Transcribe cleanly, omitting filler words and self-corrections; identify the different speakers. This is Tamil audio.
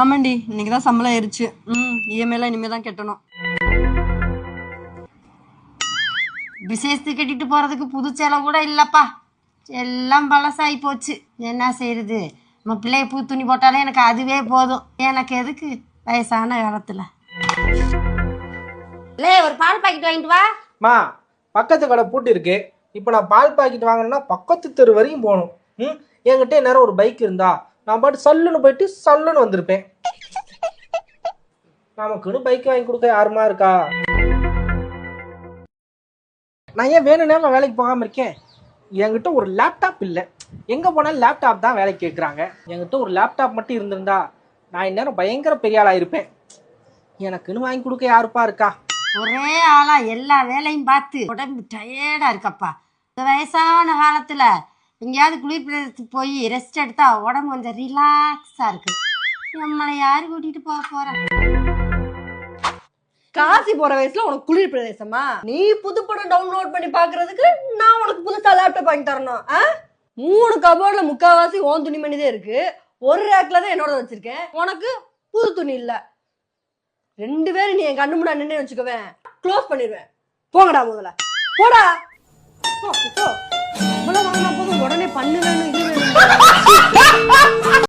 Speaker 1: ஆமாண்டி, இன்னைக்குதான் சம்பளம் ஏறிச்சு. இஎம்ஐலாம் இனிமே தான் கட்டணும்.
Speaker 2: விசேஷத்துக்கு கட்டிட்டு போறதுக்கு புது சேலை கூட இல்லப்பா, எல்லாம் பழசாகி போச்சு. என்ன செய்யறது? நம்ம பிள்ளைய பூ துணி போட்டாலே எனக்கு அதுவே போதும். எனக்கு எதுக்கு வயசான காலத்துல? ஒரு பால் பாக்கெட் வாங்கிட்டு வா.
Speaker 3: மா, பக்கத்து கடை பூட்டி இருக்கு. இப்போ நான் பால் பாக்கெட் வாங்கணும்னா பக்கத்து தெரு வரையும் போகணும். என்கிட்ட நேரம் ஒரு பைக் இருந்தா நான் பாட்டு சல்லுன்னு போயிட்டு சல்லுன்னு வந்திருப்பேன். நமக்குன்னு பைக் வாங்கி கொடுக்க யாருமா இருக்கா? நான் ஏன் வேணும் நேரம் வேலைக்கு போகாம இருக்கேன்? என்கிட்ட ஒரு லேப்டாப் இல்லை. எங்க போனாலும் லேப்டாப் தான் வேலைக்கு கேட்குறாங்க. என்கிட்ட ஒரு லேப்டாப் மட்டும் இருந்திருந்தா நான் இந்நேரம் பயங்கர பெரிய ஆளா இருப்பேன். எனக்குன்னு வாங்கி கொடுக்க யாருப்பா இருக்கா?
Speaker 2: ஒரே ஆளா எல்லா வேலையும் பார்த்து உடம்பு டயர்டா இருக்கப்பா. இந்த வயசான காலத்துல எங்கேயாவது குளிர் பிரதேசத்துக்கு போய் ரெஸ்ட் எடுத்தா உடம்பு கொஞ்சம் ரிலாக்ஸா இருக்கு. நம்மளை யாரு கூட்டிட்டு போக போறா?
Speaker 1: காசி போற வயசுல உனக்கு குளிர் பிரதேசமா? நீ புது படம் டவுன்லோட் பண்ணி பாக்குறதுக்கு நான் உனக்கு புதுசா லேப்டாப் வாங்கி தரணும்? 3 கபோர்ட்ல முக்காவாசி ஓன் துணிமணிதான் இருக்கு. ஒரு ரேக்ல தான் என்னோட வச்சிருக்கேன். உனக்கு புது துணி இல்ல. 2 பேரும் நீ என் கண்ணு முன்னாடி நின்று வச்சுக்கவேன், க்ளோஸ் பண்ணிடுவேன். போங்கடா முதல்ல, போடா. வாங்கினா போதும் உடனே பண்ணுவேன்னு இது வேணும்.